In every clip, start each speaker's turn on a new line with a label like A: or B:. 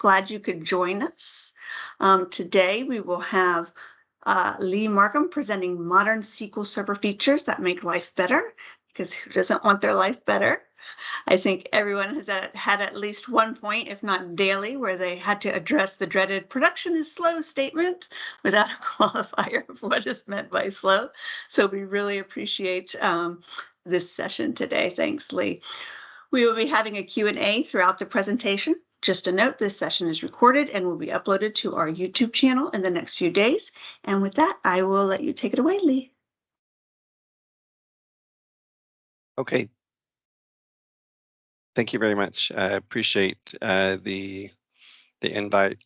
A: Glad you could join us. Today we will have Lee Markum presenting modern SQL Server features that make life better, because who doesn't want their life better? I think everyone has had at least one point, if not daily, where they had to address the dreaded production is slow statement without a qualifier of what is meant by slow. So we really appreciate this session today. Thanks, Lee. We will be having a Q&A throughout the presentation. Just a note, this session is recorded and will be uploaded to our YouTube channel in the next few days. And with that, I will let you take it away, Lee.
B: Okay. Thank you very much. I appreciate the invite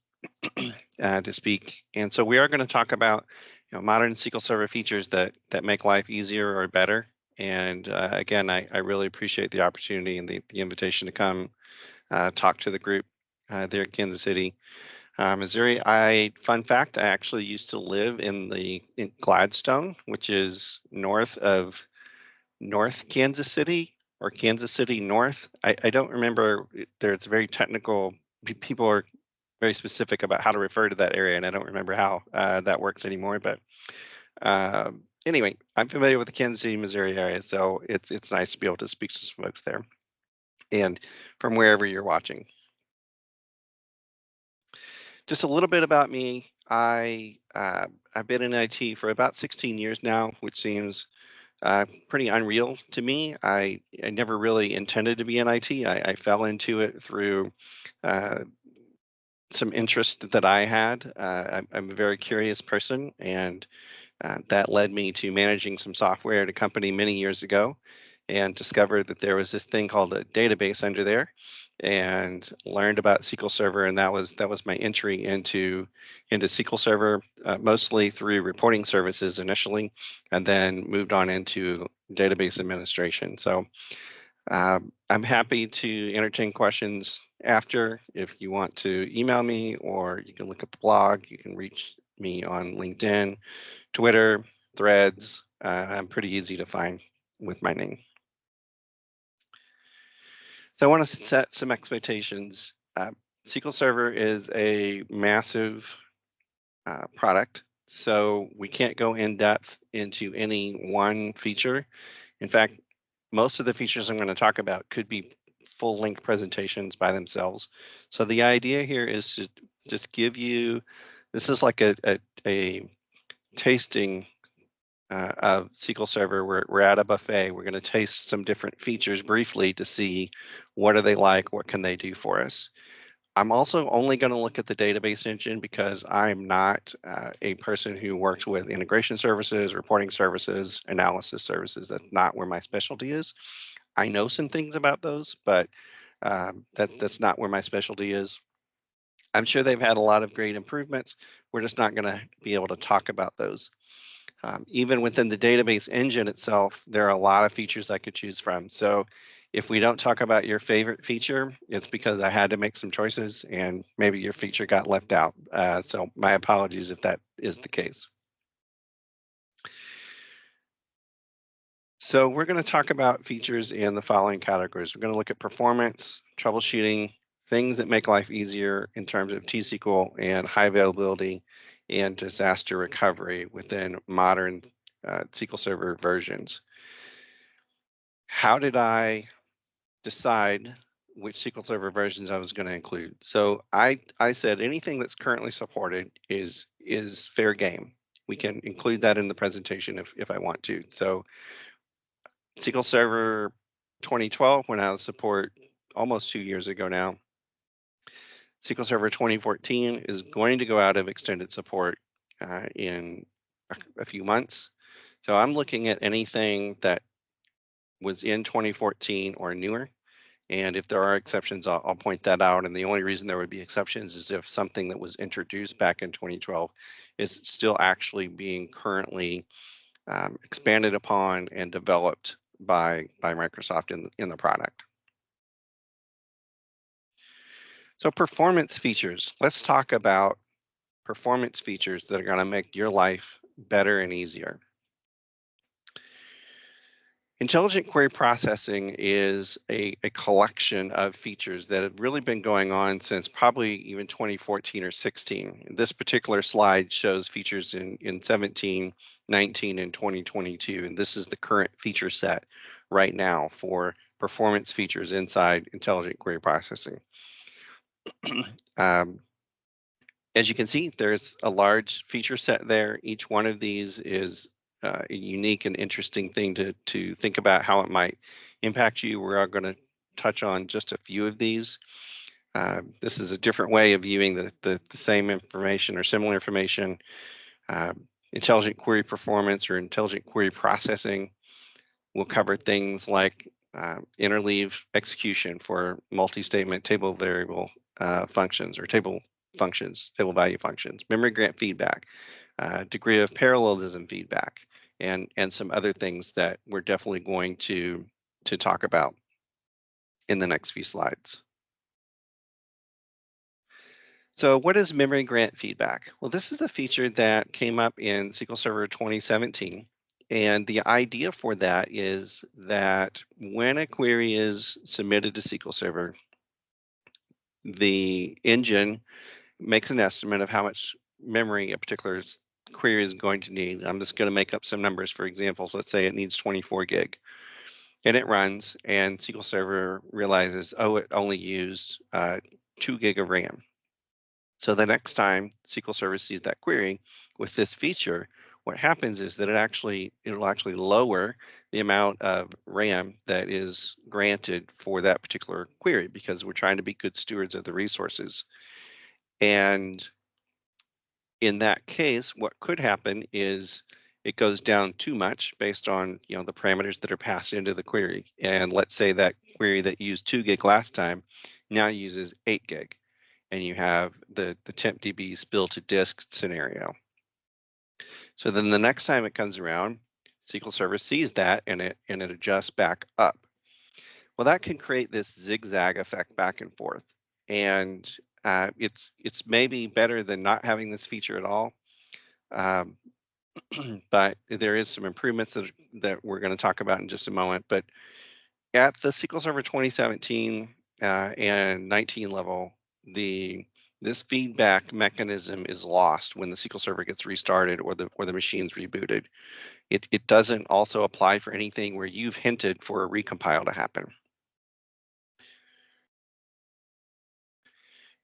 B: to speak. And so we are going to talk about modern SQL Server features that make life easier or better. And again, I really appreciate the opportunity and the invitation to come talk to the group there in Kansas City, Missouri. Fun fact, I actually used to live in Gladstone, which is north of North Kansas City or Kansas City North. I don't remember. It's very technical. People are very specific about how to refer to that area, and I don't remember how that works anymore. But anyway, I'm familiar with the Kansas City, Missouri area, so it's nice to be able to speak to some folks there and from wherever you're watching. Just a little bit about me. I've been in IT for about 16 years now, which seems pretty unreal to me. I never really intended to be in IT. I fell into it through some interest that I had. I'm a very curious person, and that led me to managing some software at a company many years ago, and discovered that there was this thing called a database under there, and learned about SQL Server, and that was my entry into SQL Server, mostly through reporting services initially, and then moved on into database administration. So I'm happy to entertain questions after. If you want to email me, or you can look at the blog, you can reach me on LinkedIn, Twitter, Threads. I'm pretty easy to find with my name. So I want to set some expectations. SQL Server is a massive product, so we can't go in depth into any one feature. In fact, most of the features I'm going to talk about could be full-length presentations by themselves. So the idea here is to just give you, this is like a tasting of SQL Server. We're at a buffet. We're going to taste some different features briefly to see what are they like, what can they do for us. I'm also only going to look at the database engine because I'm not a person who works with integration services, reporting services, analysis services. That's not where my specialty is. I know some things about those, but that's not where my specialty is. I'm sure they've had a lot of great improvements. We're just not going to be able to talk about those. Even within the database engine itself, there are a lot of features I could choose from. So if we don't talk about your favorite feature, it's because I had to make some choices and maybe your feature got left out. So my apologies if that is the case. So we're going to talk about features in the following categories. We're going to look at performance, troubleshooting, things that make life easier in terms of T-SQL and high availability, and disaster recovery within modern SQL Server versions. How did I decide which SQL Server versions I was going to include? So I said anything that's currently supported is fair game. We can include that in the presentation if I want to. So SQL Server 2012 went out of support almost 2 years ago now. SQL Server 2014 is going to go out of extended support in a few months. So I'm looking at anything that was in 2014 or newer. And if there are exceptions, I'll point that out. And the only reason there would be exceptions is if something that was introduced back in 2012 is still actually being currently expanded upon and developed by Microsoft in the product. So performance features. Let's talk about performance features that are going to make your life better and easier. Intelligent query processing is a collection of features that have really been going on since probably even 2014 or 16. This particular slide shows features in 17, 19, and 2022, and this is the current feature set right now for performance features inside intelligent query processing. um, as you can see, there's a large feature set there. Each one of these is a unique and interesting thing to think about how it might impact you. We're going to touch on just a few of these. This is a different way of viewing the same information or similar information. Intelligent query performance or intelligent query processing will cover things like interleave execution for multi-statement table variable functions or table value functions, memory grant feedback, degree of parallelism feedback, and some other things that we're definitely going to talk about in the next few slides. So what is memory grant feedback? Well, this is a feature that came up in SQL Server 2017. And the idea for that is that when a query is submitted to SQL Server, the engine makes an estimate of how much memory a particular query is going to need. I'm just going to make up some numbers for examples. Let's say it needs 24 gig. And it runs, and SQL Server realizes, oh, it only used 2 gig of RAM. So the next time SQL Server sees that query with this feature, what happens is that it'll actually lower the amount of RAM that is granted for that particular query because we're trying to be good stewards of the resources. And in that case, what could happen is it goes down too much based on the parameters that are passed into the query. And let's say that query that used 2 gig last time now uses 8 gig. And you have the tempdb spill to disk scenario. So then the next time it comes around, SQL Server sees that and it adjusts back up. Well, that can create this zigzag effect back and forth, and it's maybe better than not having this feature at all. Um, but there is some improvements that we're going to talk about in just a moment. But at the SQL Server 2017 and 19 level, this feedback mechanism is lost when the SQL Server gets restarted or the machine's rebooted. It doesn't also apply for anything where you've hinted for a recompile to happen.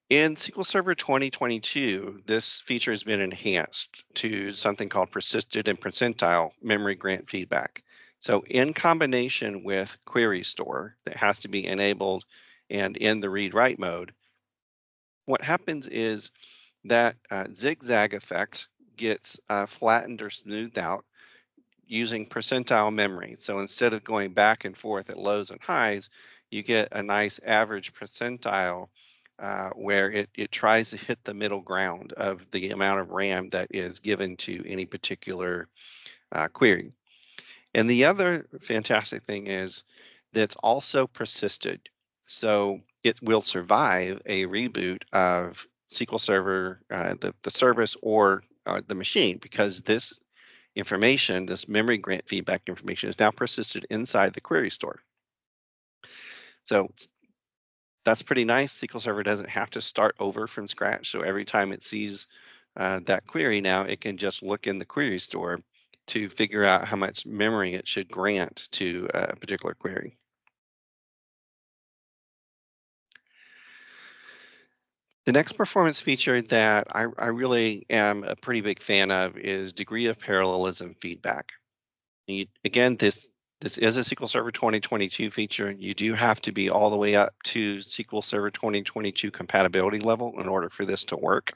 B: In SQL Server 2022, this feature has been enhanced to something called persisted and percentile memory grant feedback. So in combination with query store that has to be enabled and in the read-write mode, what happens is that zigzag effect gets flattened or smoothed out using percentile memory. So instead of going back and forth at lows and highs, you get a nice average percentile where it tries to hit the middle ground of the amount of RAM that is given to any particular query. And the other fantastic thing is that it's also persisted. So it will survive a reboot of SQL Server, the service, or the machine, because this information, this memory grant feedback information, is now persisted inside the query store. So that's pretty nice. SQL Server doesn't have to start over from scratch. So every time it sees that query now, it can just look in the query store to figure out how much memory it should grant to a particular query. The next performance feature that I really am a pretty big fan of is degree of parallelism feedback. Again, this is a SQL Server 2022 feature. You do have to be all the way up to SQL Server 2022 compatibility level in order for this to work.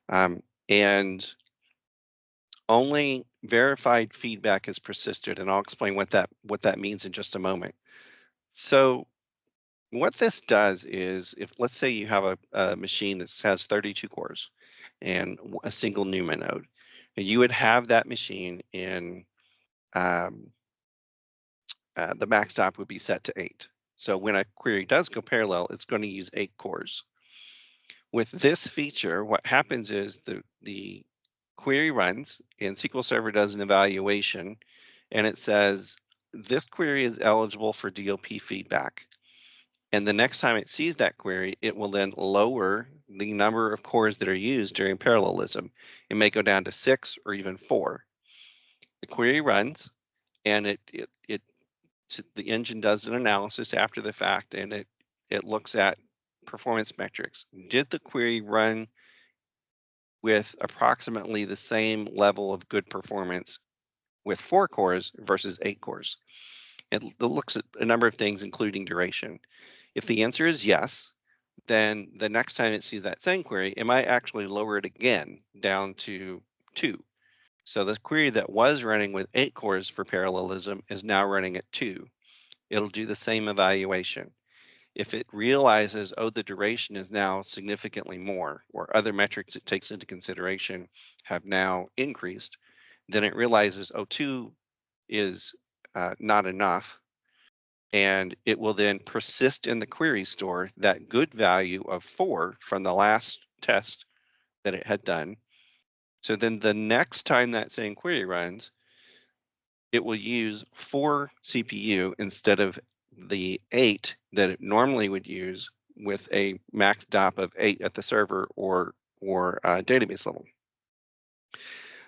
B: And only verified feedback is persisted, and I'll explain what that means in just a moment. So what this does is, if let's say you have a machine that has 32 cores and a single NUMA node, you would have that machine in the max stop would be set to 8. So when a query does go parallel, it's going to use 8 cores. With this feature, what happens is the query runs and SQL Server does an evaluation and it says, this query is eligible for DOP feedback. And the next time it sees that query, it will then lower the number of cores that are used during parallelism. It may go down to 6 or even 4. The query runs, and the engine does an analysis after the fact, and it looks at performance metrics. Did the query run with approximately the same level of good performance with 4 cores versus 8 cores? It looks at a number of things, including duration. If the answer is yes, then the next time it sees that same query, it might actually lower it again down to 2. So the query that was running with 8 cores for parallelism is now running at 2. It'll do the same evaluation. If it realizes, oh, the duration is now significantly more, or other metrics it takes into consideration have now increased, then it realizes, oh, 2 is not enough, and it will then persist in the query store that good value of 4 from the last test that it had done. So then the next time that same query runs, it will use 4 CPU instead of the 8 that it normally would use with a max DOP of 8 at the server or database level.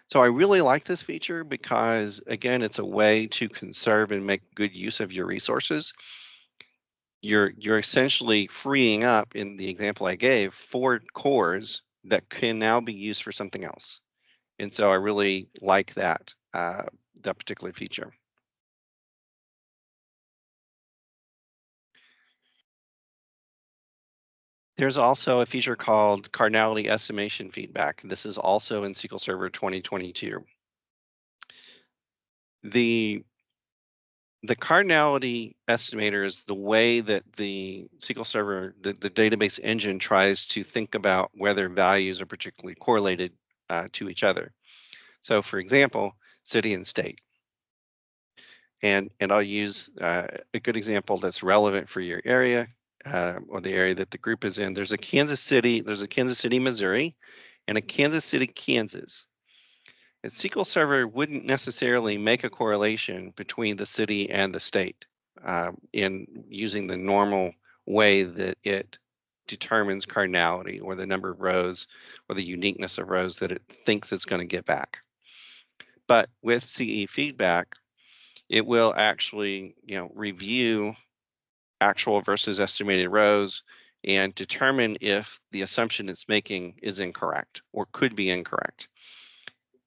B: So I really like this feature because, again, it's a way to conserve and make good use of your resources. You're essentially freeing up, in the example I gave, 4 cores that can now be used for something else. And so I really like that particular feature. There's also a feature called cardinality estimation feedback. This is also in SQL Server 2022. The cardinality estimator is the way that the SQL Server, the database engine, tries to think about whether values are particularly correlated to each other. So for example, city and state. And I'll use a good example that's relevant for your area or the area that the group is in. There's a Kansas City, Missouri, and a Kansas City, Kansas. And SQL Server wouldn't necessarily make a correlation between the city and the state in using the normal way that it determines cardinality, or the number of rows, or the uniqueness of rows that it thinks it's going to get back. But with CE feedback, it will actually, review actual versus estimated rows and determine if the assumption it's making is incorrect or could be incorrect.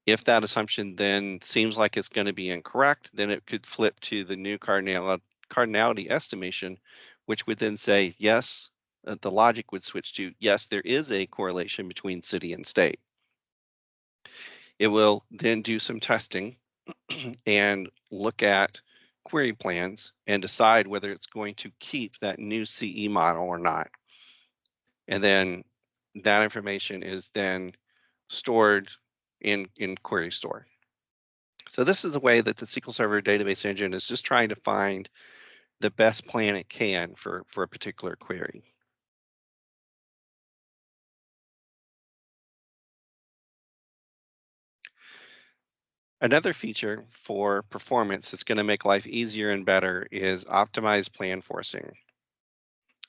B: If that assumption then seems like it's going to be incorrect, then it could flip to the new cardinality estimation, which would then say, yes, the logic would switch to, yes, there is a correlation between city and state. It will then do some testing and look at query plans and decide whether it's going to keep that new CE model or not. And then that information is then stored in Query Store. So this is a way that the SQL Server database engine is just trying to find the best plan it can for a particular query. Another feature for performance that's going to make life easier and better is optimized plan forcing.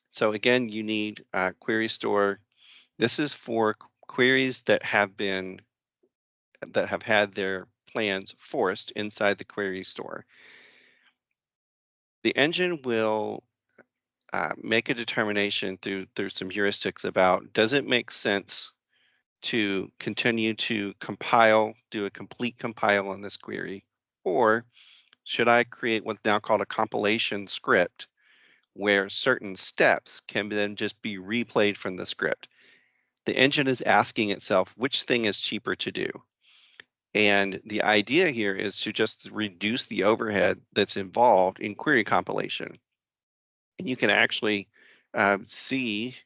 B: So again, you need Query Store. This is for queries that have had their plans forced inside the Query Store. The engine will make a determination through some heuristics about, does it make sense to continue to do a complete compile on this query, or should I create what's now called a compilation script, where certain steps can then just be replayed from the script? The engine is asking itself which thing is cheaper to do. And the idea here is to just reduce the overhead that's involved in query compilation. And you can actually see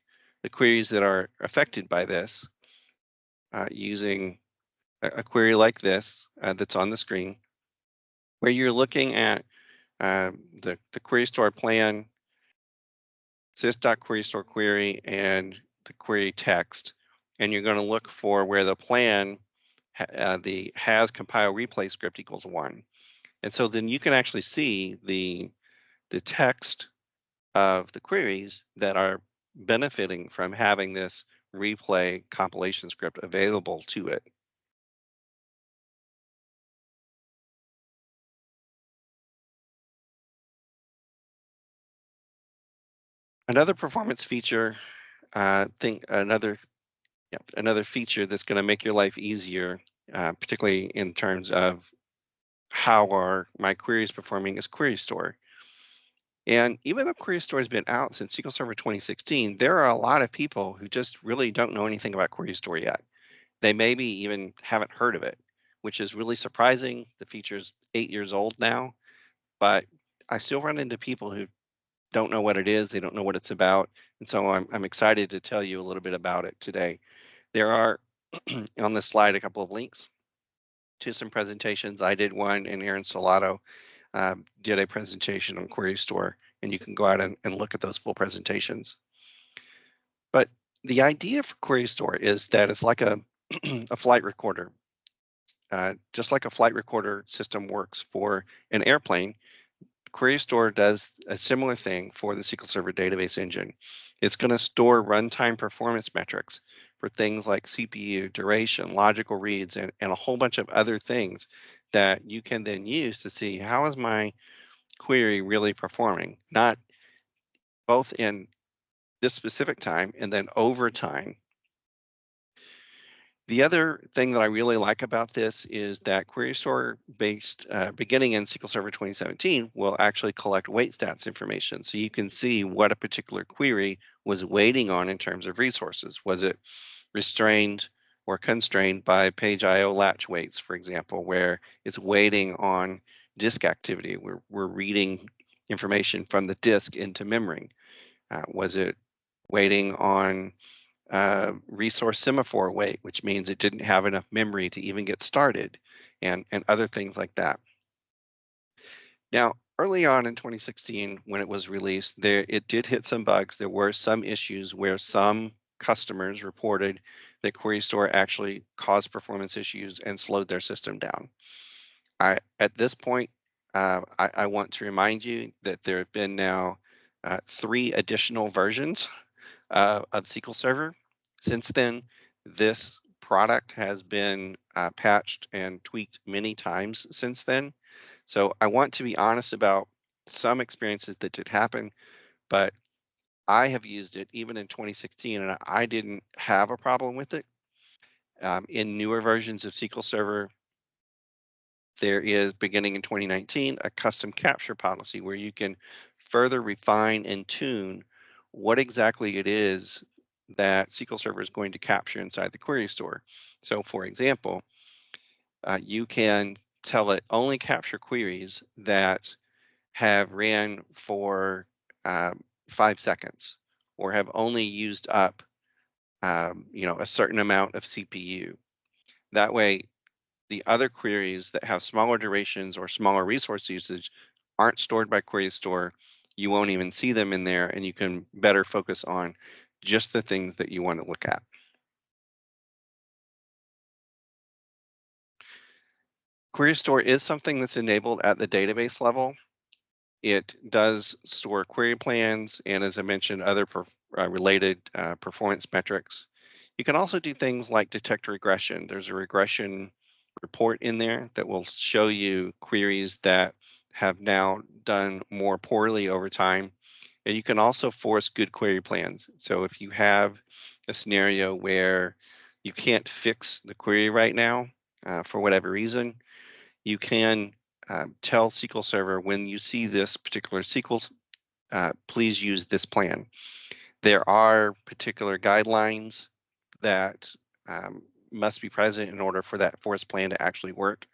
B: the queries that are affected by this using a query like this that's on the screen, where you're looking at the query store plan, sys.querystore query, and the query text. And you're going to look for where the plan, the has compile replay script equals 1. And so then you can actually see the text of the queries that are benefiting from having this replay compilation script available to it. Another performance feature, another feature that's going to make your life easier, particularly in terms of how are my queries performing, is Query Store. And even though Query Store has been out since SQL Server 2016, there are a lot of people who just really don't know anything about Query Store yet. They maybe even haven't heard of it, which is really surprising. The feature's 8 years old now, but I still run into people who don't know what it is, they don't know what it's about, and so I'm excited to tell you a little bit about it today. There are on this slide a couple of links to some presentations. I did one, and Aaron Salato did a presentation on Query Store, and you can go out and look at those full presentations. But the idea for Query Store is that it's like a, a flight recorder. Just like a flight recorder system works for an airplane, Query Store does a similar thing for the SQL Server database engine. It's going to store runtime performance metrics for things like CPU, duration, logical reads, and a whole bunch of other things that you can then use to see how is my query really performing, not both in this specific time and then over time. The other thing that I really like about this is that Query Store based beginning in SQL Server 2017 will actually collect wait stats information. So you can see what a particular query was waiting on in terms of resources. Was it restrained or constrained by page IO latch waits, for example, where it's waiting on disk activity? We're reading information from the disk into memory. Was it waiting on resource semaphore wait, which means it didn't have enough memory to even get started, and other things like that. Now, early on in 2016, when it was released, it did hit some bugs. There were some issues where some customers reported that Query Store actually caused performance issues and slowed their system down. At this point, I want to remind you that there have been now 3 additional versions of SQL Server. Since then, this product has been patched and tweaked many times since then. So I want to be honest about some experiences that did happen, but I have used it even in 2016 and I didn't have a problem with it. In newer versions of SQL Server, there is, beginning in 2019, a custom capture policy where you can further refine and tune what exactly it is that SQL Server is going to capture inside the query store. So for example, you can tell it only capture queries that have ran for 5 seconds or have only used up a certain amount of CPU. That way, the other queries that have smaller durations or smaller resource usage aren't stored by Query Store. You won't even see them in there, and you can better focus on just the things that you want to look at. Query Store is something that's enabled at the database level. It does store query plans and, as I mentioned, other related performance metrics. You can also do things like detect regression. There's a regression report in there that will show you queries that have now done more poorly over time. And you can also force good query plans. So if you have a scenario where you can't fix the query right now for whatever reason, you can tell SQL Server, when you see this particular SQL, please use this plan. There are particular guidelines that must be present in order for that force plan to actually work.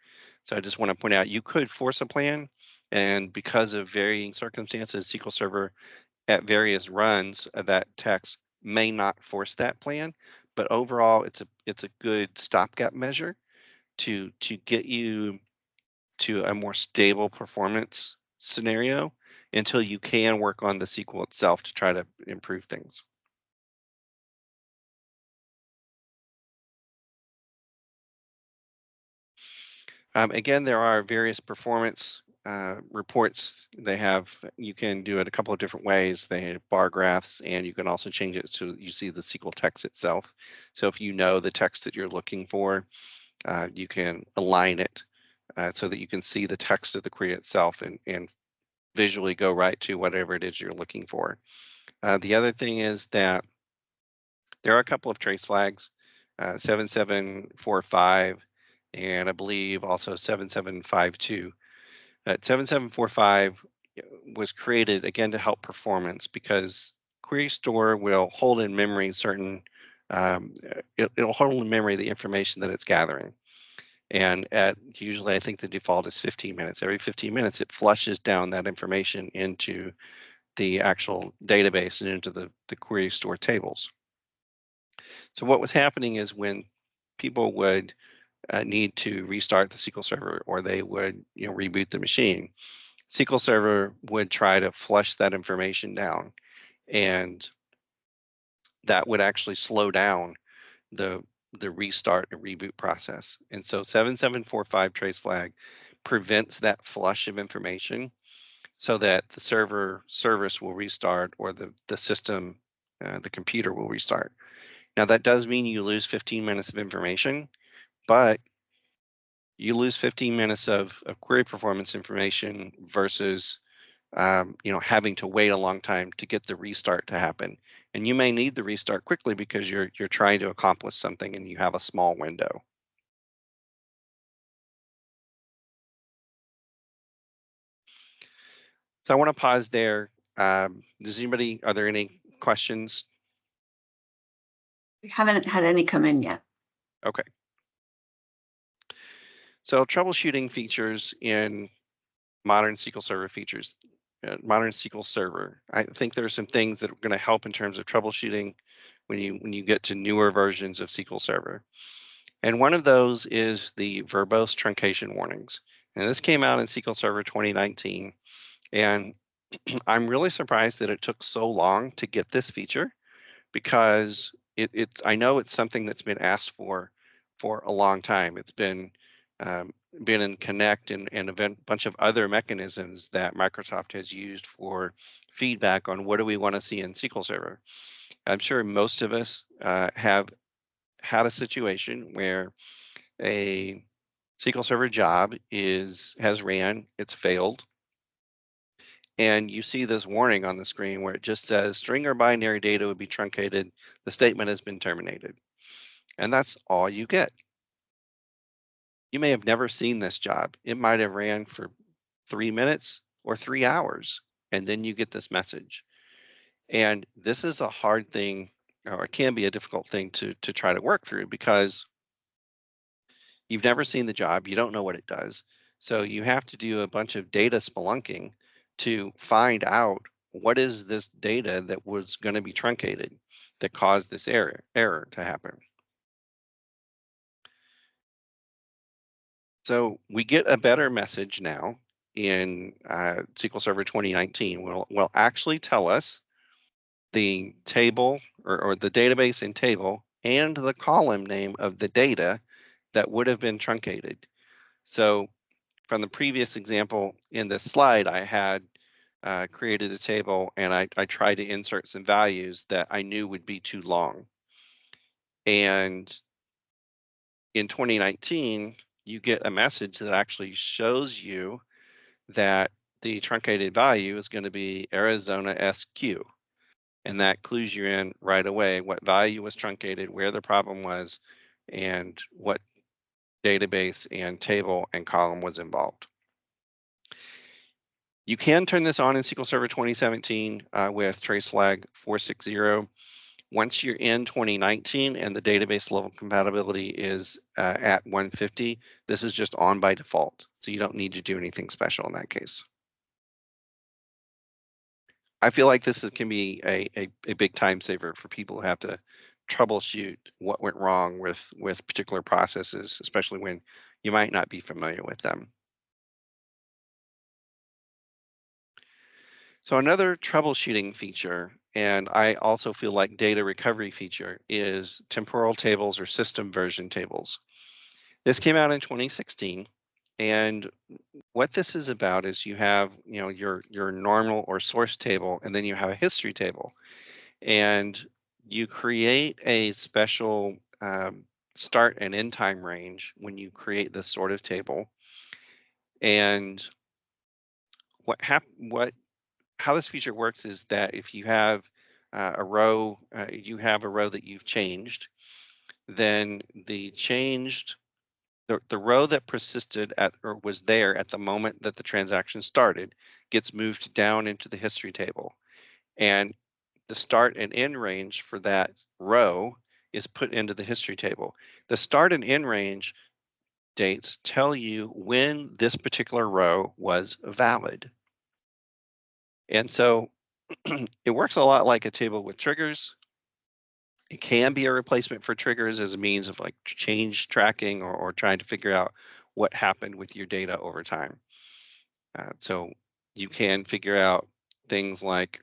B: So I just want to point out, you could force a plan, and because of varying circumstances, SQL Server at various runs of that text may not force that plan. But overall, it's a good stopgap measure to get you to a more stable performance scenario until you can work on the SQL itself to try to improve things. Again, there are various performance reports. You can do it a couple of different ways. They have bar graphs, and you can also change it so you see the SQL text itself. So if you know the text that you're looking for, you can align it so that you can see the text of the query itself and visually go right to whatever it is you're looking for. The other thing is that there are a couple of trace flags, 7745, and I believe also 7752. 7745 was created again to help performance because Query Store will hold in memory it'll hold in memory the information that it's gathering. And at usually, I think the default is 15 minutes. Every 15 minutes, it flushes down that information into the actual database and into the Query Store tables. So what was happening is when people would need to restart the SQL Server or they would reboot the machine, SQL Server would try to flush that information down, and that would actually slow down the the restart and reboot process. And so 7745 trace flag prevents that flush of information so that the server service will restart or the system, the computer will restart. Now that does mean you lose 15 minutes of information, but you lose 15 minutes of query performance information versus having to wait a long time to get the restart to happen. And you may need the restart quickly because you're trying to accomplish something and you have a small window. So I want to pause there. Are there any questions?
A: We haven't had any come in yet.
B: Okay. So troubleshooting features in modern SQL Server features, modern SQL Server. I think there are some things that are going to help in terms of troubleshooting when you get to newer versions of SQL Server. And one of those is the verbose truncation warnings. And this came out in SQL Server 2019. And I'm really surprised that it took so long to get this feature because I know it's something that's been asked for a long time. It's um, been in Connect and a bunch of other mechanisms that Microsoft has used for feedback on what do we want to see in SQL Server. I'm sure most of us have had a situation where a SQL Server job has ran, it's failed, and you see this warning on the screen where it just says string or binary data would be truncated, the statement has been terminated. And that's all you get. You may have never seen this job. It might have ran for 3 minutes or 3 hours, and then you get this message. And this is a hard thing, or it can be a difficult thing to try to work through because you've never seen the job, you don't know what it does. So you have to do a bunch of data spelunking to find out what is this data that was going to be truncated that caused this error to happen. So we get a better message now in SQL Server 2019. Will actually tell us the table or the database and table and the column name of the data that would have been truncated. So from the previous example in this slide, I had created a table and I tried to insert some values that I knew would be too long. And in 2019, you get a message that actually shows you that the truncated value is going to be Arizona SQ. And that clues you in right away what value was truncated, where the problem was, and what database and table and column was involved. You can turn this on in SQL Server 2017 with trace flag 460. Once you're in 2019 and the database level compatibility is at 150, this is just on by default. So you don't need to do anything special in that case. I feel like can be a big time saver for people who have to troubleshoot what went wrong with particular processes, especially when you might not be familiar with them. So another troubleshooting feature, and I also feel like data recovery feature, is temporal tables or system version tables. This came out in 2016, And what this is about is you have, your normal or source table, and then you have a history table. And you create a special start and end time range when you create this sort of table. And what how this feature works is that if you have a row, you have a row that you've changed, then the row that persisted at or was there at the moment that the transaction started gets moved down into the history table. And the start and end range for that row is put into the history table. The start and end range dates tell you when this particular row was valid. And so it works a lot like a table with triggers. It can be a replacement for triggers as a means of like change tracking or trying to figure out what happened with your data over time. So you can figure out things like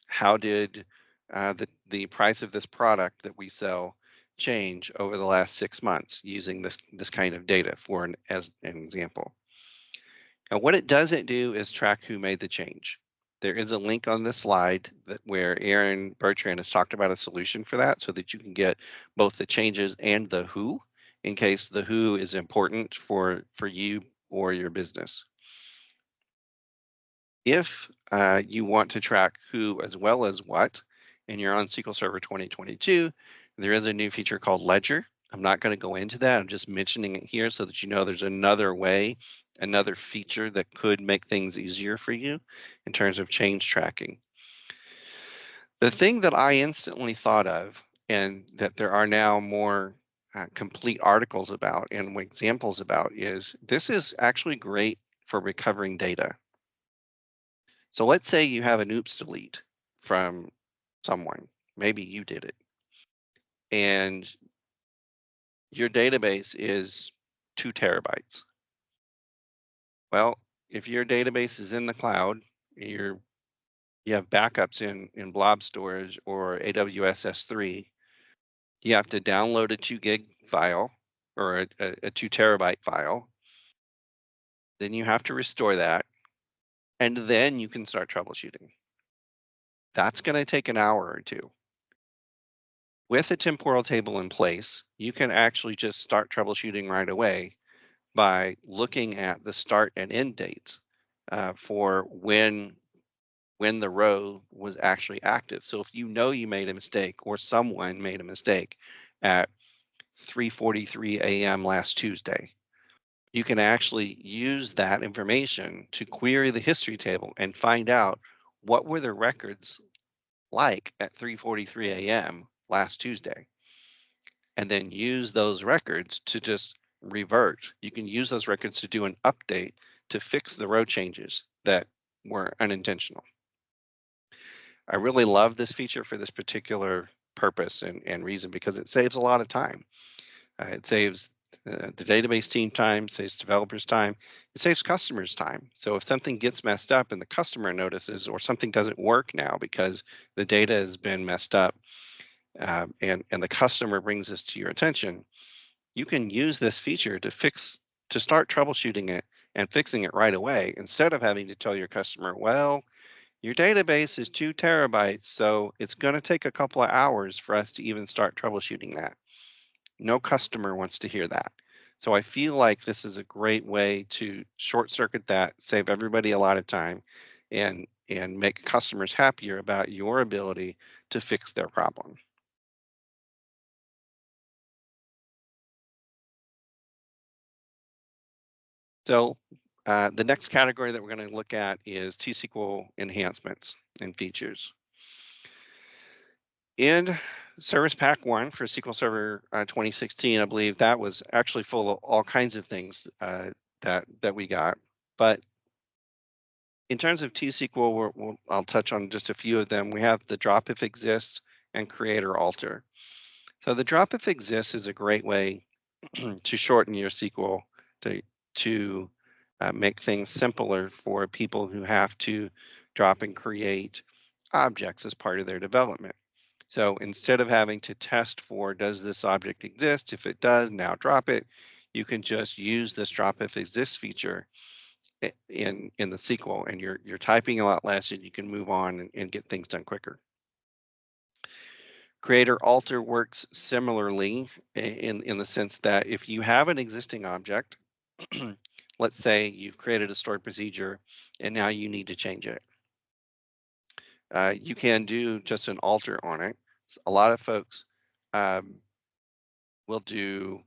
B: how did the price of this product that we sell change over the last 6 months using this kind of data for as an example. Now, what it doesn't do is track who made the change. There is a link on this slide where Aaron Bertrand has talked about a solution for that so that you can get both the changes and the who in case the who is important for you or your business. If you want to track who as well as what, and you're on SQL Server 2022, there is a new feature called Ledger. I'm not going to go into that. I'm just mentioning it here so that you know there's another way, another feature that could make things easier for you in terms of change tracking. The thing that I instantly thought of, and that there are now more complete articles about and examples about, is this is actually great for recovering data. So let's say you have an oops delete from someone. Maybe you did it. And your database is 2 terabytes. Well, if your database is in the cloud, you have backups in blob storage or AWS S3, you have to download a 2 gig file or a 2 terabyte file. Then you have to restore that. And then you can start troubleshooting. That's going to take an hour or two. With a temporal table in place, you can actually just start troubleshooting right away by looking at the start and end dates for when the row was actually active. So if you know you made a mistake or someone made a mistake at 3:43 a.m. last Tuesday, you can actually use that information to query the history table and find out what were the records like at 3:43 a.m. last Tuesday, and then use those records to just revert. You can use those records to do an update to fix the row changes that were unintentional. I really love this feature for this particular purpose and reason because it saves a lot of time. It saves the database team time, saves developers time, it saves customers time. So if something gets messed up and the customer notices, or something doesn't work now because the data has been messed up, and the customer brings this to your attention, you can use this feature to start troubleshooting it and fixing it right away instead of having to tell your customer, well, your database is 2 terabytes, so it's going to take a couple of hours for us to even start troubleshooting that. No customer wants to hear that. So I feel like this is a great way to short circuit that, save everybody a lot of time, and make customers happier about your ability to fix their problem. So the next category that we're going to look at is T-SQL enhancements and features. In Service Pack 1 for SQL Server 2016, I believe that was actually full of all kinds of things that we got. But in terms of T-SQL, I'll touch on just a few of them. We have the drop if exists and create or alter. So the drop if exists is a great way to shorten your SQL to make things simpler for people who have to drop and create objects as part of their development. So instead of having to test for does this object exist, if it does, now drop it, you can just use this drop if exists feature in the SQL, and you're typing a lot less, and you can move on and get things done quicker. Creator alter works similarly in the sense that if you have an existing object, let's say you've created a stored procedure and now you need to change it. You can do just an alter on it. A lot of folks um, will do,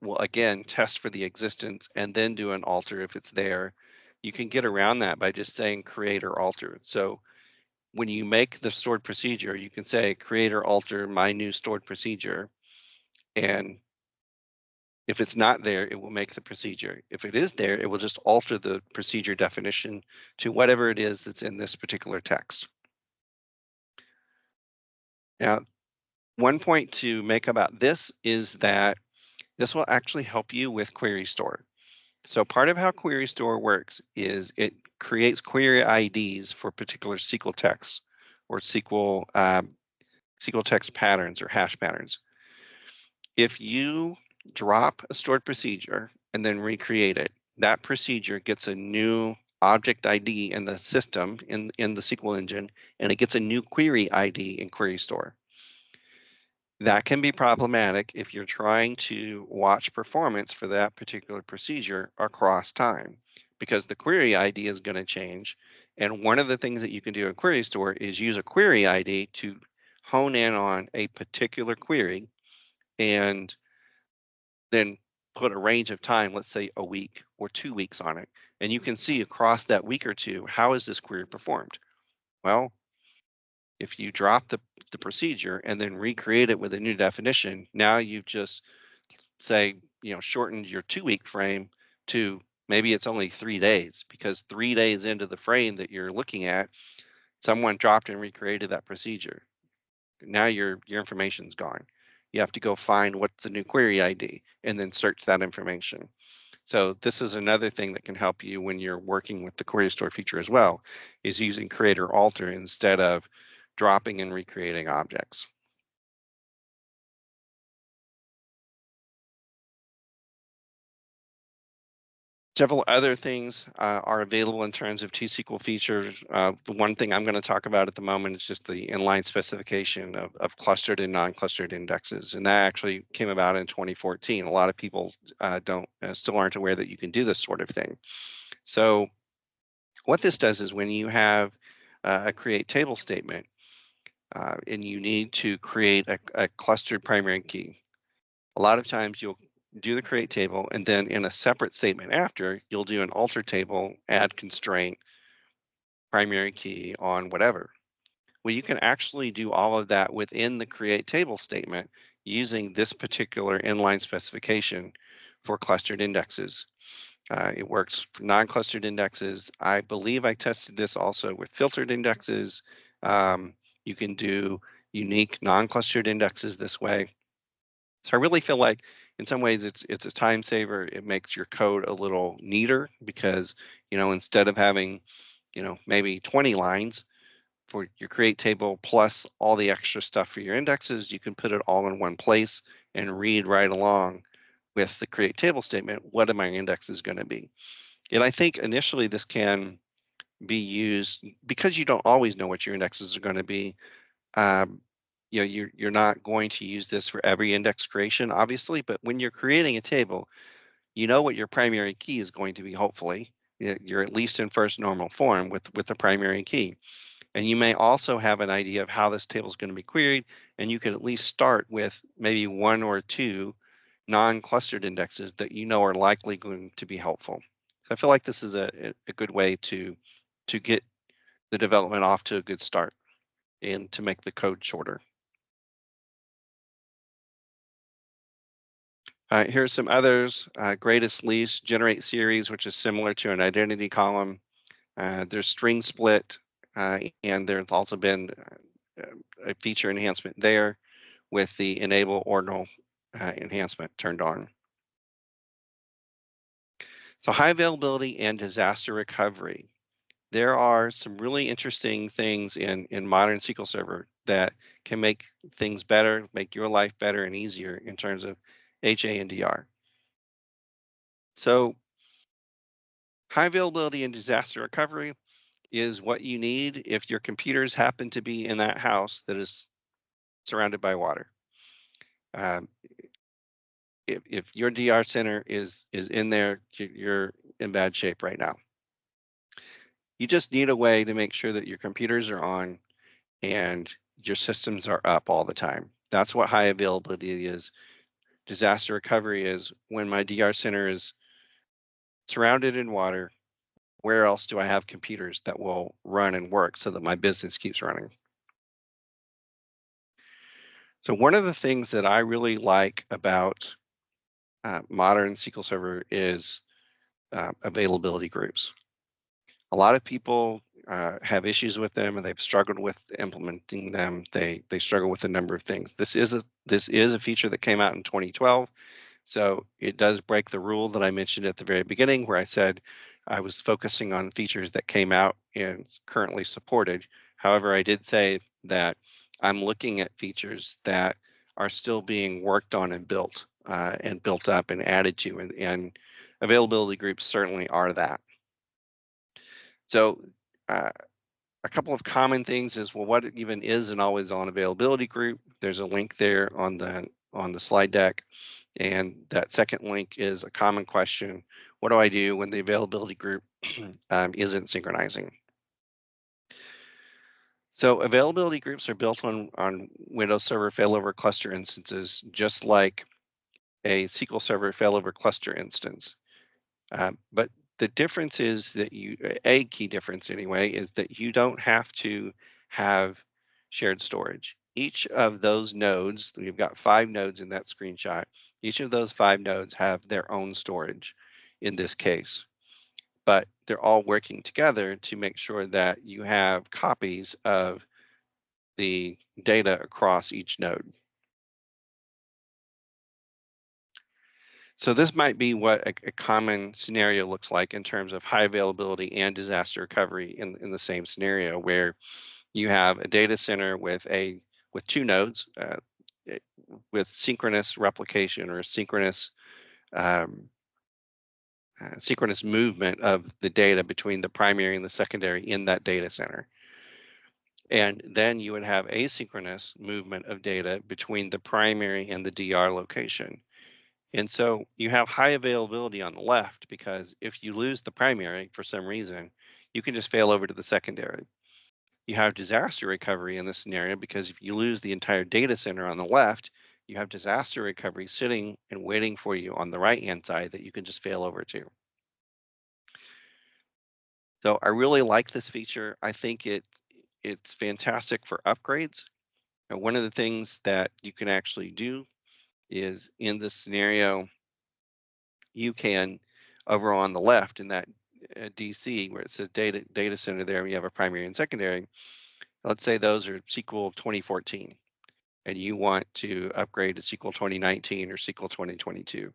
B: will again test for the existence and then do an alter if it's there. You can get around that by just saying create or alter. So when you make the stored procedure, you can say create or alter my new stored procedure. And if it's not there, it will make the procedure. If it is there, it will just alter the procedure definition to whatever it is that's in this particular text. Now, one point to make about this is that this will actually help you with query store. So part of how query store works is it creates query IDs for particular SQL texts or SQL text patterns or hash patterns. If you drop a stored procedure and then recreate it, that procedure gets a new object ID in the system in the SQL engine, and it gets a new query ID in query store. That can be problematic if you're trying to watch performance for that particular procedure across time, because the query ID is going to change. And one of the things that you can do in Query Store is use a query ID to hone in on a particular query and then put a range of time, let's say a week or 2 weeks on it. And you can see across that week or two, how is this query performed? Well, if you drop the procedure and then recreate it with a new definition, now you've just say, shortened your 2 week frame to maybe it's only 3 days, because 3 days into the frame that you're looking at, someone dropped and recreated that procedure. Now your information's gone. You have to go find what's the new query ID and then search that information. So this is another thing that can help you when you're working with the query store feature as well, is using create or alter instead of dropping and recreating objects. Several other things are available in terms of T-SQL features. The one thing I'm going to talk about at the moment is just the inline specification of clustered and non-clustered indexes, and that actually came about in 2014. A lot of people don't still aren't aware that you can do this sort of thing. So what this does is when you have a create table statement and you need to create a clustered primary key, a lot of times you'll do the create table, and then in a separate statement after, you'll do an alter table, add constraint, primary key on whatever. Well, you can actually do all of that within the create table statement using this particular inline specification for clustered indexes. It works for non-clustered indexes. I believe I tested this also with filtered indexes. You can do unique non-clustered indexes this way. So I really feel like in some ways it's a time saver. It makes your code a little neater because, instead of having, maybe 20 lines for your create table plus all the extra stuff for your indexes, you can put it all in one place and read right along with the create table statement. What are my indexes going to be? And I think initially this can be used because you don't always know what your indexes are going to be. Um, you're not going to use this for every index creation, obviously, but when you're creating a table, you know what your primary key is going to be, hopefully. You're at least in first normal form with the primary key. And you may also have an idea of how this table is going to be queried, and you can at least start with maybe one or two non-clustered indexes that you know are likely going to be helpful. So I feel like this is a good way to get the development off to a good start and to make the code shorter. Here's some others. Greatest least, generate series, which is similar to an identity column. There's string split, and there's also been a feature enhancement there with the enable ordinal enhancement turned on. So high availability and disaster recovery. There are some really interesting things in modern SQL Server that can make things better, make your life better and easier in terms of HA and DR. So high availability and disaster recovery is what you need if your computers happen to be in that house that is surrounded by water. Um, if your DR center is in there, you're in bad shape right now. You just need a way to make sure that your computers are on and your systems are up all the time. That's what high availability is. Disaster recovery is when my DR center is surrounded in water. Where else do I have computers that will run and work so that my business keeps running? So one of the things that I really like about modern SQL Server is availability groups. A lot of people have issues with them, and they've struggled with implementing them. They struggle with a number of things. This is a feature that came out in 2012. So it does break the rule that I mentioned at the very beginning, where I said I was focusing on features that came out and currently supported. However, I did say that I'm looking at features that are still being worked on and built up and added to, and availability groups certainly are that. So uh, a couple of common things is, well, what even is an always on availability group? There's a link there on the slide deck. And that second link is a common question. What do I do when the availability group isn't synchronizing? So availability groups are built on Windows Server failover cluster instances, just like a SQL Server failover cluster instance. But the difference is that a key difference anyway, is that you don't have to have shared storage. Each of those nodes, we've got 5 nodes in that screenshot, each of those 5 nodes have their own storage in this case, but they're all working together to make sure that you have copies of the data across each node. So this might be what a common scenario looks like in terms of high availability and disaster recovery in the same scenario, where you have a data center with 2 nodes eh, with synchronous replication or um, synchronous movement of the data between the primary and the secondary in that data center. And then you would have asynchronous movement of data between the primary and the DR location. And so you have high availability on the left because if you lose the primary for some reason, you can just fail over to the secondary. You have disaster recovery in this scenario because if you lose the entire data center on the left, you have disaster recovery sitting and waiting for you on the right-hand side that you can just fail over to. So I really like this feature. I think it's fantastic for upgrades. And one of the things that you can actually do is in this scenario, you can, over on the left in that DC where it says data center there, you have a primary and secondary. Let's say those are SQL 2014, and you want to upgrade to SQL 2019 or SQL 2022.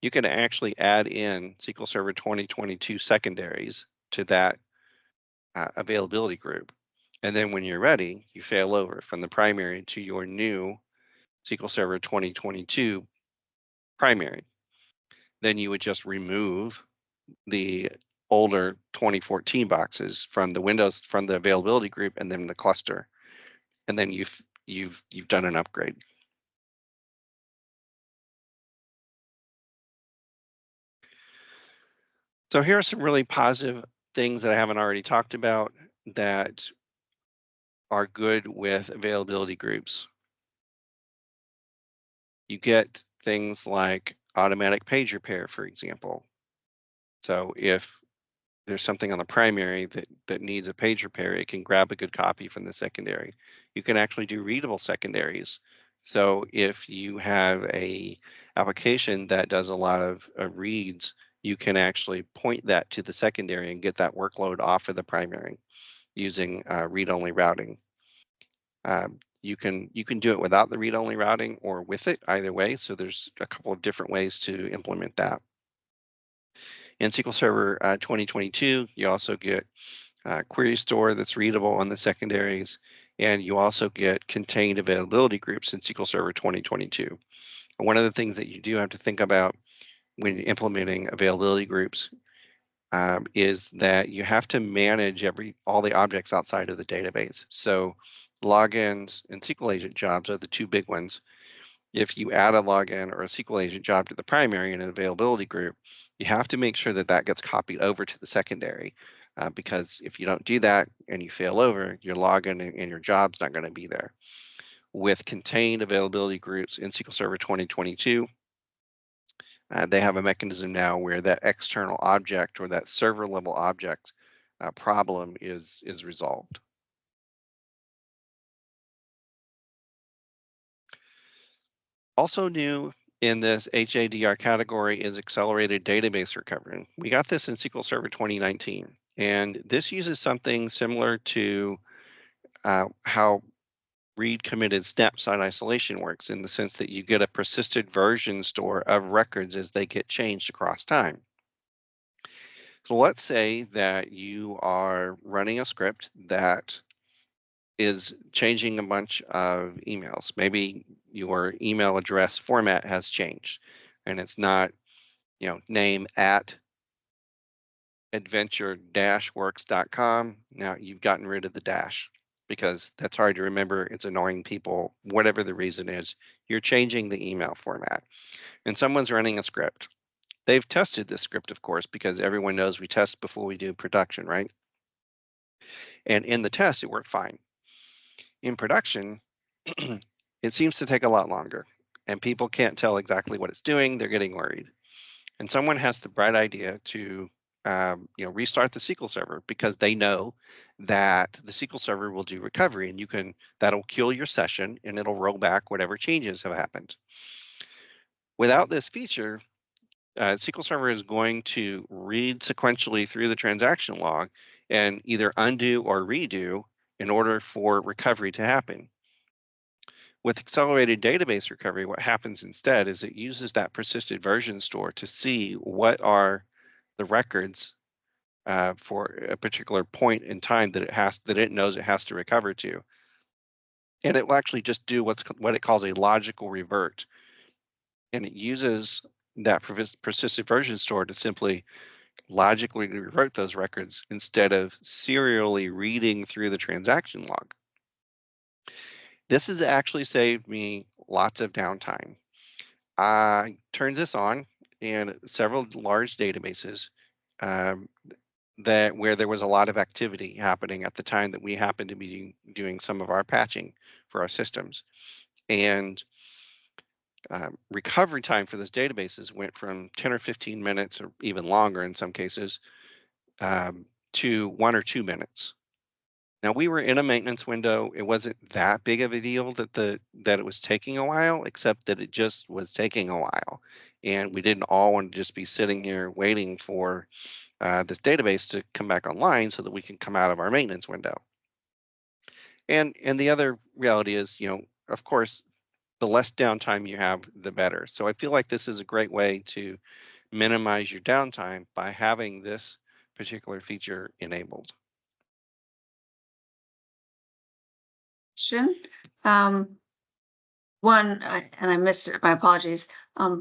B: You can actually add in SQL Server 2022 secondaries to that availability group. And then when you're ready, you fail over from the primary to your new SQL Server 2022 primary. Then you would just remove the older 2014 boxes from the availability group and then the cluster, and then you've done an upgrade. So here are some really positive things that I haven't already talked about that are good with availability groups. You get things like automatic page repair, for example. So if there's something on the primary that needs a page repair, it can grab a good copy from the secondary. You can actually do readable secondaries. So if you have a application that does a lot of reads, you can actually point that to the secondary and get that workload off of the primary using read-only routing. You can do it without the read-only routing or with it, either way. So there's a couple of different ways to implement that. In SQL Server 2022, you also get query store that's readable on the secondaries, and you also get contained availability groups in SQL Server 2022. And one of the things that you do have to think about when implementing availability groups is that you have to manage all the objects outside of the database. So logins and SQL agent jobs are the two big ones. If you add a login or a SQL agent job to the primary in an availability group, you have to make sure that that gets copied over to the secondary. Because if you don't do that and you fail over, your login and your job's not going to be there. With contained availability groups in SQL Server 2022, they have a mechanism now where that external object or that server level object problem is resolved. Also new in this HADR category is accelerated database recovery. We got this in SQL Server 2019, and this uses something similar to how read committed snapshot isolation works, in the sense that you get a persisted version store of records as they get changed across time. So let's say that you are running a script that is changing a bunch of emails. Maybe your email address format has changed and it's not, name at adventure-works.com. Now you've gotten rid of the dash because that's hard to remember. It's annoying people, whatever the reason is. You're changing the email format and someone's running a script. They've tested this script, of course, because everyone knows we test before we do production, right? And in the test, it worked fine. In production, it seems to take a lot longer and people can't tell exactly what it's doing. They're getting worried. And someone has the bright idea to restart the SQL Server, because they know that the SQL Server will do recovery, and that'll kill your session and it'll roll back whatever changes have happened. Without this feature, SQL Server is going to read sequentially through the transaction log and either undo or redo in order for recovery to happen. With accelerated database recovery, what happens instead is it uses that persisted version store to see what are the records for a particular point in time that it knows it has to recover to, and it will actually just do what it calls a logical revert, and it uses that persisted version store to simply logically revert those records instead of serially reading through the transaction log. This has actually saved me lots of downtime. I turned this on in several large databases um, where there was a lot of activity happening at the time that we happened to be doing some of our patching for our systems. And recovery time for those databases went from 10 or 15 minutes, or even longer in some cases, to 1 or 2 minutes. Now, we were in a maintenance window. It wasn't that big of a deal that it was taking a while, except that it just was taking a while. And we didn't all want to just be sitting here waiting for this database to come back online so that we can come out of our maintenance window. And the other reality is, of course, the less downtime you have, the better. So I feel like this is a great way to minimize your downtime by having this particular feature enabled.
A: Question. And I missed it, my apologies.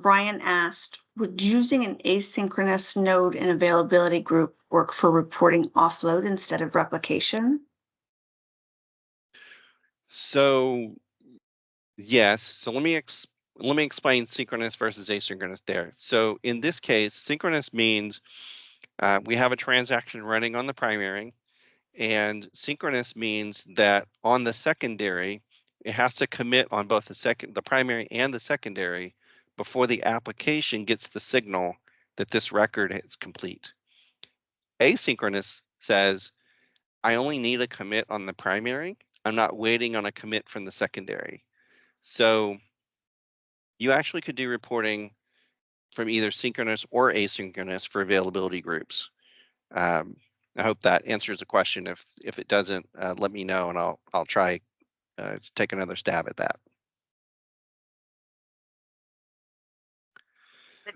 A: Brian asked, would using an asynchronous node in availability group work for reporting offload instead of replication?
B: So yes, so let me explain synchronous versus asynchronous there. So in this case, synchronous means we have a transaction running on the primary, and synchronous means that on the secondary, it has to commit on both the primary and the secondary before the application gets the signal that this record is complete. Asynchronous says, I only need a commit on the primary. I'm not waiting on a commit from the secondary. So you actually could do reporting from either synchronous or asynchronous for availability groups. Um, I hope that answers the question. If it doesn't, let me know and I'll try to take another stab at that.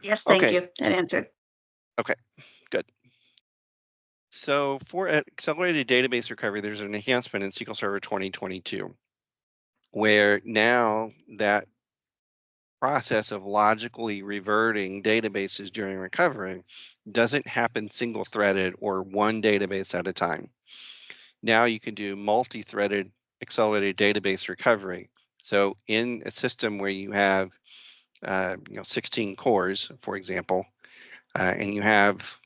A: Yes, thank
B: Okay.
A: you. That answered.
B: Okay. Good. So for accelerated database recovery, there's an enhancement in SQL Server 2022, where now that process of logically reverting databases during recovery doesn't happen single threaded or one database at a time. Now you can do multi threaded accelerated database recovery. So, in a system where you have 16 cores, for example, and you have,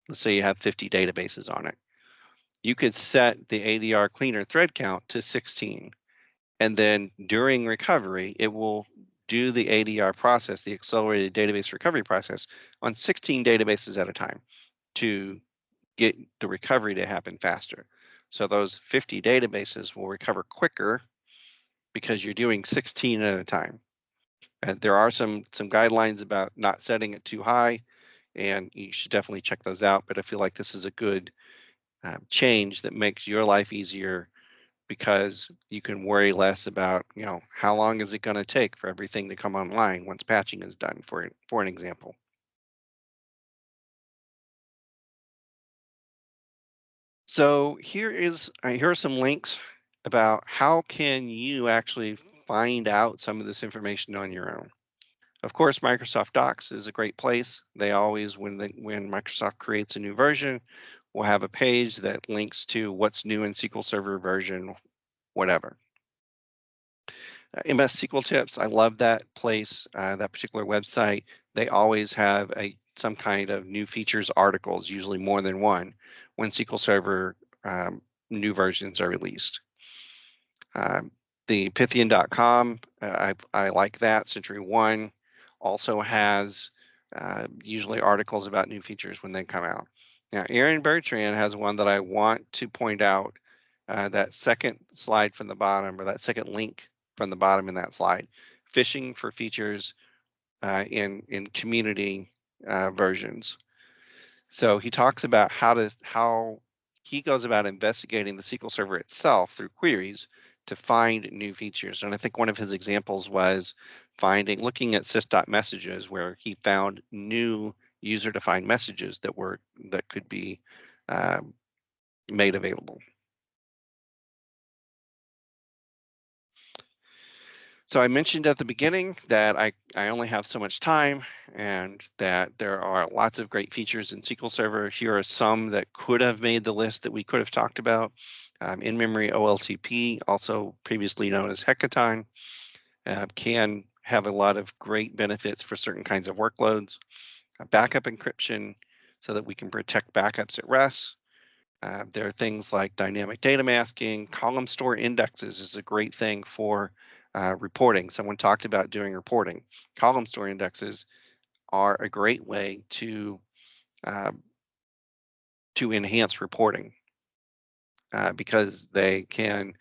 B: let's say you have 50 databases on it, you could set the ADR cleaner thread count to 16. And then during recovery, it will do the ADR process, the accelerated database recovery process, on 16 databases at a time to get the recovery to happen faster. So those 50 databases will recover quicker because you're doing 16 at a time. And there are some guidelines about not setting it too high, and you should definitely check those out. But I feel like this is a good change that makes your life easier because you can worry less about, how long is it going to take for everything to come online once patching is done, for an example. So here are some links about how can you actually find out some of this information on your own. Of course, Microsoft Docs is a great place. They always, when Microsoft creates a new version, will have a page that links to what's new in SQL Server version, whatever. MS SQL Tips, I love that place, that particular website. They always have some kind of new features articles, usually more than one, when SQL Server new versions are released. The Pythian.com, I like that. Century One also has usually articles about new features when they come out. Now, Aaron Bertrand has one that I want to point out. That second slide from the bottom, or that second link from the bottom in that slide, fishing for features in community versions. So he talks about how he goes about investigating the SQL Server itself through queries to find new features. And I think one of his examples was looking at sys.messages, where he found new user-defined messages that could be made available. So I mentioned at the beginning that I only have so much time and that there are lots of great features in SQL Server. Here are some that could have made the list that we could have talked about. In-memory OLTP, also previously known as Hekaton, can have a lot of great benefits for certain kinds of workloads. Backup encryption, so that we can protect backups at rest. There are things like dynamic data masking. Column store indexes is a great thing for reporting. Someone talked about doing reporting. Column store indexes are a great way to enhance reporting because they can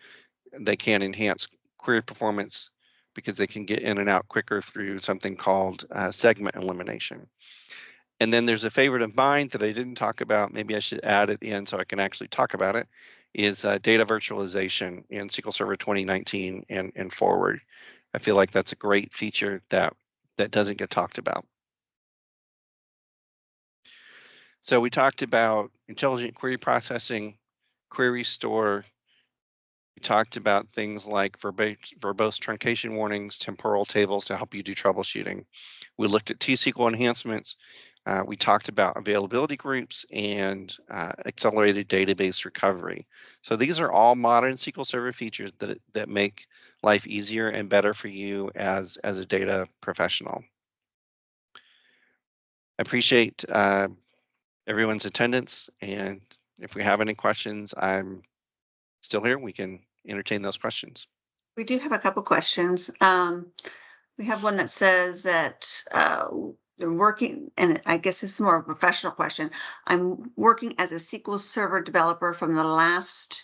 B: enhance query performance because they can get in and out quicker through something called segment elimination. And then there's a favorite of mine that I didn't talk about. Maybe I should add it in so I can actually talk about it. Is data virtualization in SQL Server 2019 and forward. I feel like that's a great feature that doesn't get talked about. So we talked about intelligent query processing, query store. We talked about things like verbose truncation warnings, temporal tables to help you do troubleshooting. We looked at T-SQL enhancements. We talked about availability groups and accelerated database recovery. So these are all modern SQL Server features that make life easier and better for you as a data professional. I appreciate everyone's attendance, and if we have any questions, I'm still here. We can entertain those questions.
A: We do have a couple questions. We have one that says that they're working, and I guess this is more of a professional question. I'm working as a SQL Server developer from the last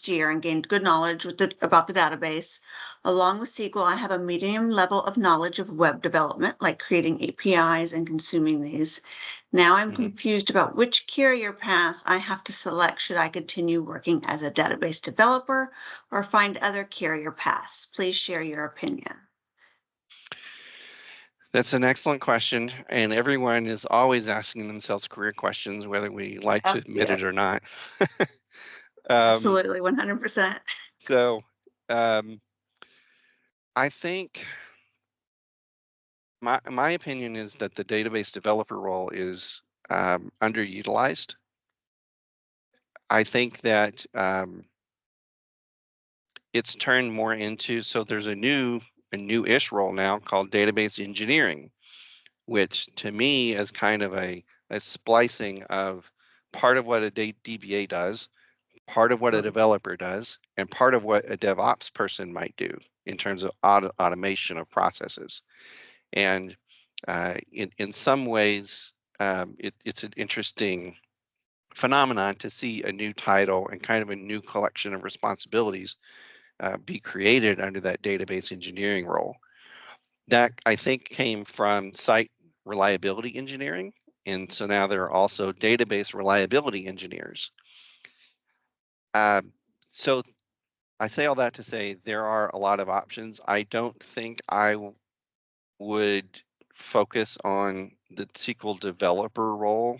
A: year and gained good knowledge about the database. Along with SQL, I have a medium level of knowledge of web development, like creating APIs and consuming these. Now I'm confused about which career path I have to select. Should I continue working as a database developer or find other career paths? Please share your opinion.
B: That's an excellent question, and everyone is always asking themselves career questions, whether we like to admit
A: Yeah,
B: it or not.
A: absolutely, 100%.
B: So, um, I think my opinion is that the database developer role is underutilized. I think that it's turned more into, so there's a new-ish role now called database engineering, which to me is kind of a splicing of part of what a DBA does, part of what a developer does, and part of what a DevOps person might do in terms of automation of processes. And in some ways, it's an interesting phenomenon to see a new title and kind of a new collection of responsibilities be created under that database engineering role. That I think came from site reliability engineering. And so now there are also database reliability engineers. So I say all that to say there are a lot of options. I don't think I would focus on the SQL developer role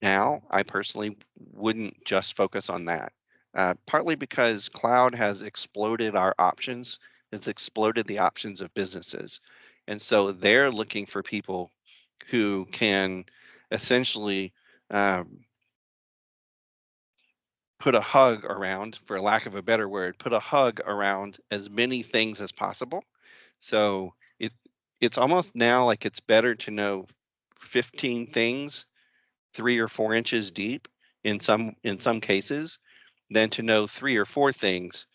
B: now. I personally wouldn't just focus on that. Partly because cloud has exploded our options. It's exploded the options of businesses. And so they're looking for people who can essentially put a hug around, for lack of a better word, put a hug around as many things as possible. So it's almost now like it's better to know 15 things 3 or 4 inches deep in some cases than to know 3 or 4 things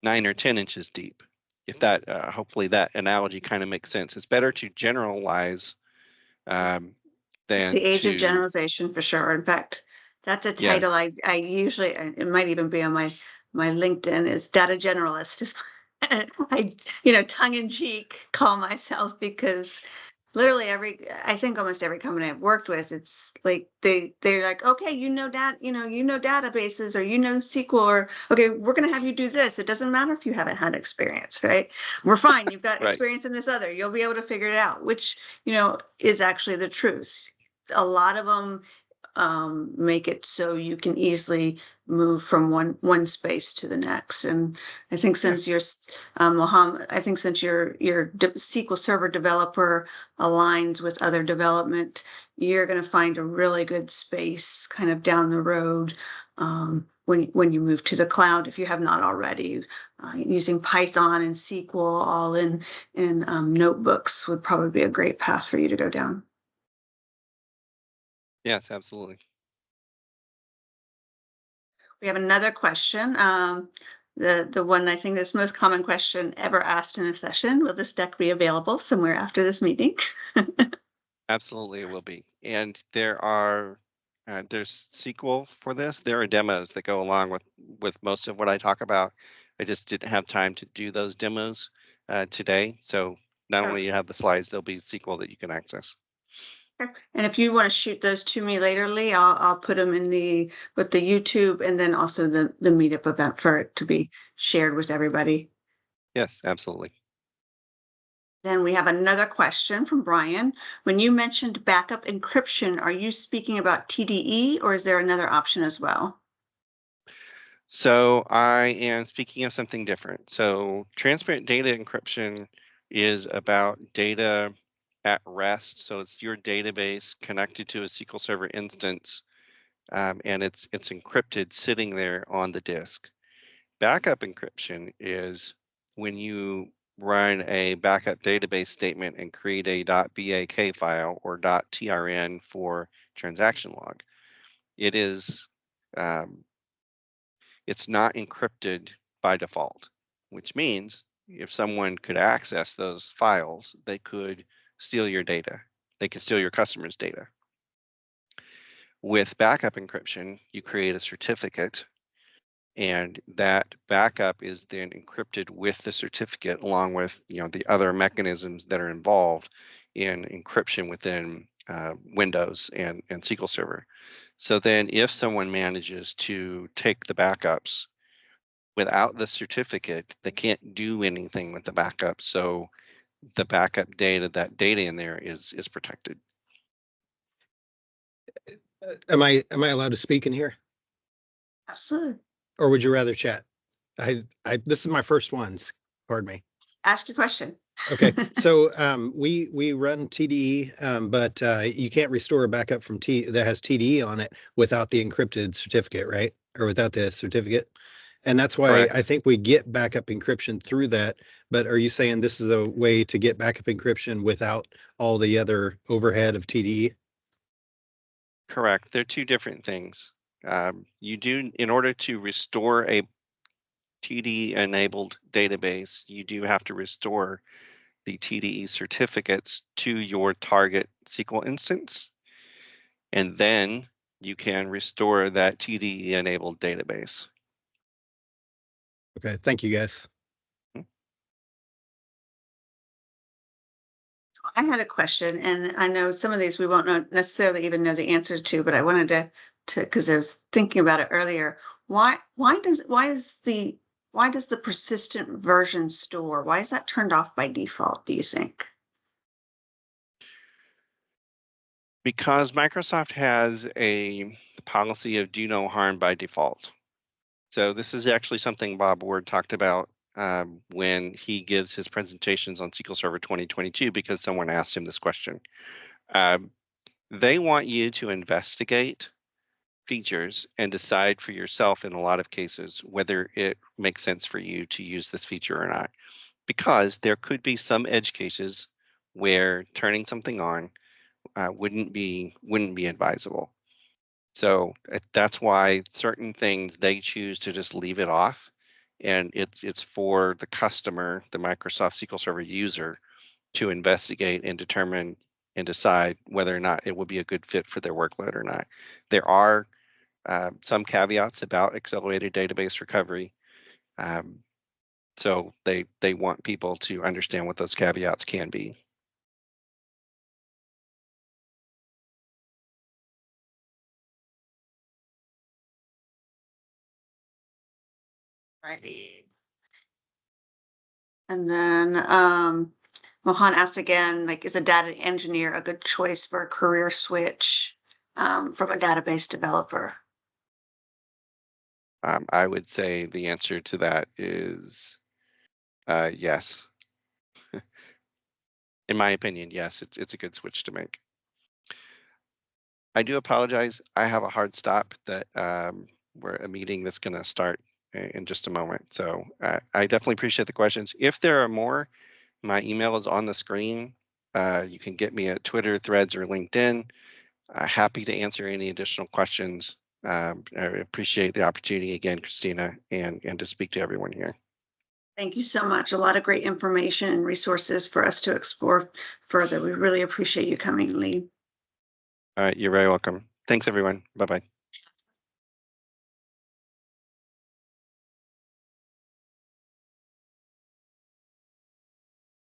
B: 9 or 10 inches deep. If that hopefully that analogy kind of makes sense. It's better to generalize um,
A: It's the
B: than
A: age of
B: to
A: generalization for sure. In fact, that's a title
B: yes,
A: I usually, it might even be on my LinkedIn, is data generalist. Is I, tongue in cheek call myself, because literally I think almost every company I've worked with, it's like they're like, okay, databases, or SQL, or okay, we're gonna have you do this. It doesn't matter if you haven't had experience, right? We're fine. You've got
B: right.
A: experience in this other. You'll be able to figure it out, which is actually the truth. A lot of them make it so you can easily move from one space to the next. And I think
B: Yeah.
A: since you're Mohammed, I think since your SQL Server developer aligns with other development, you're going to find a really good space kind of down the road when you move to the cloud, if you have not already. Using Python and SQL all in notebooks would probably be a great path for you to go down.
B: Yes, absolutely.
A: We have another question. The one I think that's most common question ever asked in a session. Will this deck be available somewhere after this meeting?
B: Absolutely, it will be. And there's SQL for this. There are demos that go along with most of what I talk about. I just didn't have time to do those demos today. So not
A: Sure.
B: only you have the slides, there'll be SQL that you can access.
A: Okay. And if you want to shoot those to me later, Lee, I'll put them in with the YouTube, and then also the meetup event for it to be shared with everybody.
B: Yes, absolutely.
A: Then we have another question from Brian. When you mentioned backup encryption, are you speaking about TDE, or is there another option as well?
B: So I am speaking of something different. So transparent data encryption is about data at rest. So it's your database connected to a SQL Server instance, and it's encrypted sitting there on the disk. Backup encryption is when you run a backup database statement and create a .bak file or .trn for transaction log. It is um, it's not encrypted by default, which means if someone could access those files, they could steal your data. They could steal your customer's data. With backup encryption, you create a certificate, and that backup is then encrypted with the certificate along with the other mechanisms that are involved in encryption within Windows and SQL Server. So then if someone manages to take the backups without the certificate, they can't do anything with the backup. So the backup data, that data in there is protected.
C: Am I allowed to speak in here,
A: Absolutely.
C: or would you rather chat? This is my first ones. Pardon me.
A: ask your question.
C: Okay, so we run TDE, but you can't restore a backup from that has TDE on it without the encrypted certificate, right? Or without the certificate. And that's why
B: Correct.
C: I think we get backup encryption through that. But are you saying this is a way to get backup encryption without all the other overhead of TDE?
B: Correct. They're two different things. You do, in order to restore a TDE-enabled database, you do have to restore the TDE certificates to your target SQL instance, and then you can restore that TDE-enabled database.
C: Okay, thank you guys.
A: I had a question, and I know some of these we won't necessarily even know the answer to, but I wanted to because I was thinking about it earlier. Why does the persistent version store? Why is that turned off by default, do you think?
B: Because Microsoft has a policy of do no harm by default. So this is actually something Bob Ward talked about when he gives his presentations on SQL Server 2022, because someone asked him this question. They want you to investigate features and decide for yourself in a lot of cases whether it makes sense for you to use this feature or not. Because there could be some edge cases where turning something on wouldn't be advisable. So that's why certain things they choose to just leave it off, and it's for the customer, the Microsoft SQL Server user, to investigate and determine and decide whether or not it would be a good fit for their workload or not. There are some caveats about accelerated database recovery, so they want people to understand what those caveats can be.
A: Righty. And then Mohan asked again, like, is a data engineer a good choice for a career switch from a database developer?
B: I would say the answer to that is yes. In my opinion, yes, it's a good switch to make. I do apologize. I have a hard stop that we're a meeting that's going to start in just a moment. So I definitely appreciate the questions. If there are more, my email is on the screen. You can get me at Twitter, Threads, or LinkedIn. Happy to answer any additional questions. I appreciate the opportunity again, Christina, and to speak to everyone here.
A: Thank you so much. A lot of great information and resources for us to explore further. We really appreciate you coming, Lee.
B: All right, you're very welcome. Thanks, everyone. Bye-bye.